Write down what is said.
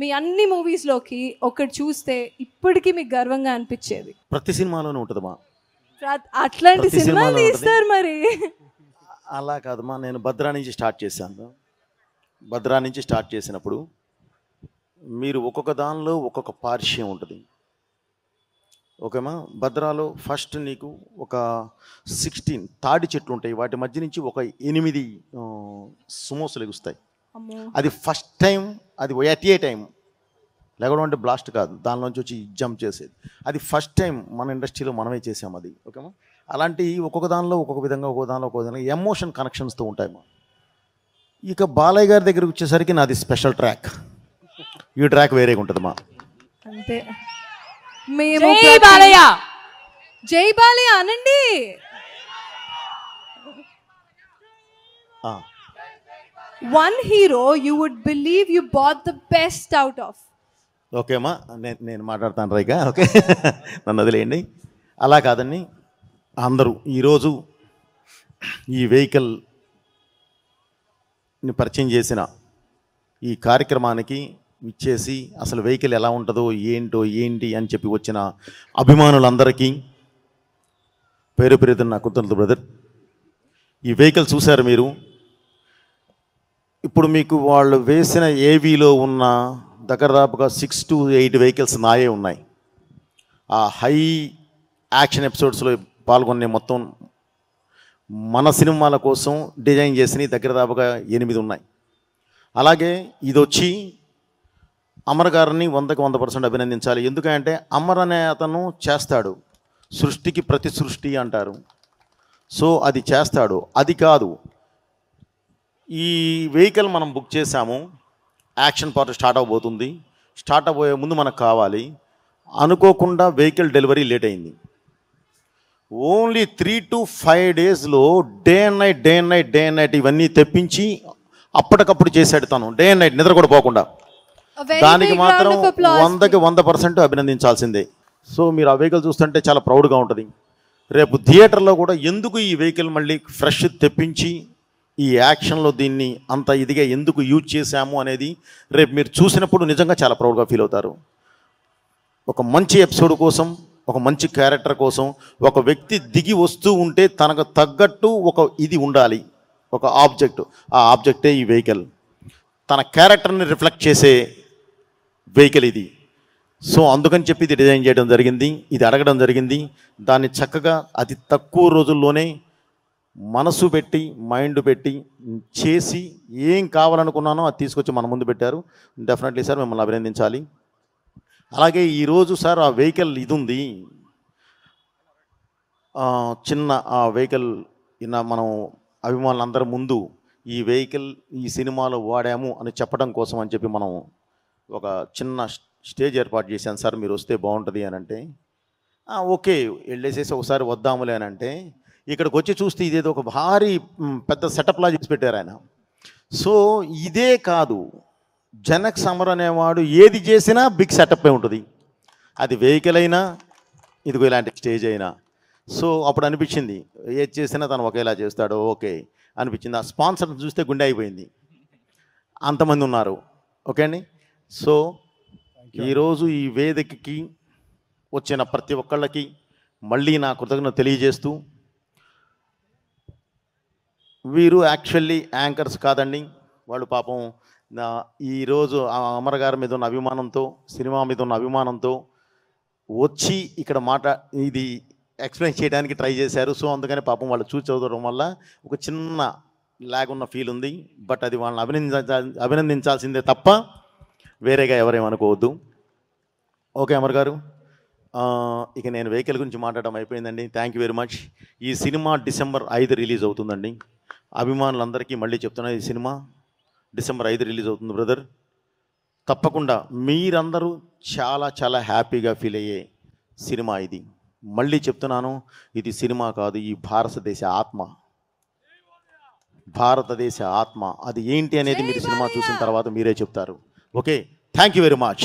మీ అన్ని మూవీస్లోకి ఒకటి చూస్తే ఇప్పటికీ మీకు గర్వంగా అనిపించేది? ప్రతి సినిమాలోనే ఉంటుందమ్మా. అట్లాంటి ప్రతి సినిమాలు సినిమాలో తీస్తారు మరి. అలా కాదమ్మా, నేను భద్రా నుంచి స్టార్ట్ చేశాను. భద్రా నుంచి స్టార్ట్ చేసినప్పుడు మీరు ఒక్కొక్క దానిలో ఒక్కొక్క పార్శ్యం ఉంటుంది. ఓకేమా? భద్రాలో ఫస్ట్ నీకు ఒక 16 తాడి చెట్లు ఉంటాయి, వాటి మధ్య నుంచి ఒక 8 సుమోసులు ఎగుస్తాయి. అది ఫస్ట్ టైం, అది ఎట్ ఏ టైం లేకపోవడం అంటే బ్లాస్ట్ కాదు, దానిలోంచి వచ్చి జంప్ చేసేది. అది ఫస్ట్ టైం మన ఇండస్ట్రీలో మనమే చేసాం అది. ఓకేమా? అలాంటి ఒక్కొక్క దానిలో ఒక్కొక్క విధంగా, ఒక్కొక్క దానిలో ఒక్కొక్క విధంగా ఎమోషన్ కనెక్షన్స్తో ఉంటాయమ్మా. ఇక బాలయ్య గారి దగ్గరికి వచ్చేసరికి నాది స్పెషల్ ట్రాక్, ఈ ట్రాక్ వేరేగా ఉంటుందమ్మా. అంతే. జై బాలయ్య, జై బాలయ్య అనండి. One hero you would believe you bought the best out of. ఓకేమ్మా, నేను మాట్లాడతాను రైగా. ఓకే, నన్ను వదిలేయండి. అలా కాదండి, అందరూ ఈరోజు ఈ వెహికల్ని పరిచయం చేసిన ఈ కార్యక్రమానికి ఇచ్చేసి అసలు వెహికల్ ఎలా ఉంటుందో ఏంటి అని చెప్పి వచ్చిన అభిమానులందరికీ పేరు పేరుతో నా కృతజ్ఞతలు బ్రదర్. ఈ వెహికల్ చూశారు మీరు. ఇప్పుడు మీకు వాళ్ళు వేసిన ఏవీలో ఉన్న దగ్గరదాపుగా 6 to 8 వెహికల్స్ నాయే ఉన్నాయి. ఆ హై యాక్షన్ ఎపిసోడ్స్లో పాల్గొనే మొత్తం మన సినిమాల కోసం డిజైన్ చేసినవి దగ్గరదాపుగా 8 ఉన్నాయి. అలాగే ఇది వచ్చి అమర్ గారిని 100కి 100% అభినందించాలి. ఎందుకంటే అమర్ అనే అతను చేస్తాడు, సృష్టికి ప్రతి సృష్టి అంటారు. సో అది చేస్తాడు. అది కాదు, ఈ వెహికల్ మనం బుక్ చేసాము, యాక్షన్ పార్ట్ స్టార్ట్ అవబోతుంది. స్టార్ట్ అవ్వబోయే ముందు మనకు కావాలి, అనుకోకుండా వెహికల్ డెలివరీ లేట్ అయింది. ఓన్లీ 3 to 5 డేస్లో డే అండ్ నైట్ ఇవన్నీ తెప్పించి అప్పటికప్పుడు చేశాడు తను. డే అండ్ నైట్ నిద్ర కూడా పోకుండా. దానికి మాత్రం 100కి 100% అభినందించాల్సిందే. సో మీరు ఆ వెహికల్ చూస్తుంటే చాలా ప్రౌడ్గా ఉంటుంది. రేపు థియేటర్లో కూడా ఎందుకు ఈ వెహికల్ మళ్ళీ ఫ్రెష్ తెప్పించి ఈ యాక్షన్లో దీన్ని అంత ఇదిగా ఎందుకు యూజ్ చేశాము అనేది రేపు మీరు చూసినప్పుడు నిజంగా చాలా ప్రౌడ్గా ఫీల్ అవుతారు. ఒక మంచి ఎపిసోడ్ కోసం, ఒక మంచి క్యారెక్టర్ కోసం ఒక వ్యక్తి దిగి వస్తూ ఉంటే తనకు తగ్గట్టు ఒక ఇది ఉండాలి, ఒక ఆబ్జెక్ట్. ఆ ఆబ్జెక్టే ఈ వెహికల్. తన క్యారెక్టర్ని రిఫ్లెక్ట్ చేసే వెహికల్ ఇది. సో అందుకని చెప్పి ఇది డిజైన్ చేయడం జరిగింది, ఇది అడగడం జరిగింది. దాన్ని చక్కగా అతి తక్కువ రోజుల్లోనే మనసు పెట్టి, మైండ్ పెట్టి చేసి ఏం కావాలనుకున్నానో అది తీసుకొచ్చి మన ముందు పెట్టారు. డెఫినెట్లీ సార్ మిమ్మల్ని అభినందించాలి. అలాగే ఈరోజు సార్ ఆ వెహికల్ ఇది ఉంది, చిన్న ఆ వెహికల్ మనం అభిమానులందరి ముందు ఈ వెహికల్ ఈ సినిమాలో వాడాము అని చెప్పడం కోసం అని చెప్పి మనం ఒక చిన్న స్టేజ్ ఏర్పాటు చేశాను సార్, మీరు వస్తే బాగుంటుంది అని అంటే ఓకే వెళ్ళేసేసి ఒకసారి వద్దాములే అని అంటే ఇక్కడికి వచ్చి చూస్తే ఇదేదో ఒక భారీ పెద్ద సెటప్లా చేసి పెట్టారు ఆయన. సో ఇదే కాదు, జనక్ సమర్ అనేవాడు ఏది చేసినా బిగ్ సెటప్పే ఉంటుంది. అది వెహికల్ అయినా ఇదిగో ఇలాంటి స్టేజ్ అయినా. సో అప్పుడు అనిపించింది ఏది చేసినా తను ఒకేలా చేస్తాడు ఓకే అనిపించింది. ఆ స్పాన్సర్ చూస్తే గుండె అయిపోయింది, అంతమంది ఉన్నారు. ఓకే అండి. సో ఈరోజు ఈ వేదికకి వచ్చిన ప్రతి ఒక్కళ్ళకి మళ్ళీ నా కృతజ్ఞత తెలియజేస్తూ, వీరు యాక్చువల్లీ యాంకర్స్ కాదండి, వాళ్ళు పాపం ఈరోజు అమర్ గారి మీద ఉన్న అభిమానంతో, సినిమా మీద ఉన్న అభిమానంతో వచ్చి ఇక్కడ ఇది ఎక్స్ప్లెయిన్ చేయడానికి ట్రై చేశారు. సో అందుకని పాపం వాళ్ళు చూసి చదవడం వల్ల ఒక చిన్న లాగ్ ఉన్న ఫీల్ ఉంది. బట్ అది వాళ్ళని అభినందించాల్సిందే తప్ప వేరేగా ఎవరేమనుకోవద్దు. ఓకే అమర్ గారు, ఇక నేను వెహికల్ గురించి మాట్లాడడం అయిపోయిందండి. Thank you very much. ఈ సినిమా December 5 రిలీజ్ అవుతుందండి. అభిమానులందరికీ మళ్ళీ చెప్తున్నా, ఈ సినిమా December 5 రిలీజ్ అవుతుంది బ్రదర్. తప్పకుండా మీరందరూ చాలా చాలా హ్యాపీగా ఫీల్ అయ్యే సినిమా ఇది. మళ్ళీ చెప్తున్నాను, ఇది సినిమా కాదు, ఈ భారతదేశ ఆత్మ, భారతదేశ ఆత్మ. అది ఏంటి అనేది మీరు సినిమా చూసిన తర్వాత మీరే చెప్తారు. Okay, thank you very much.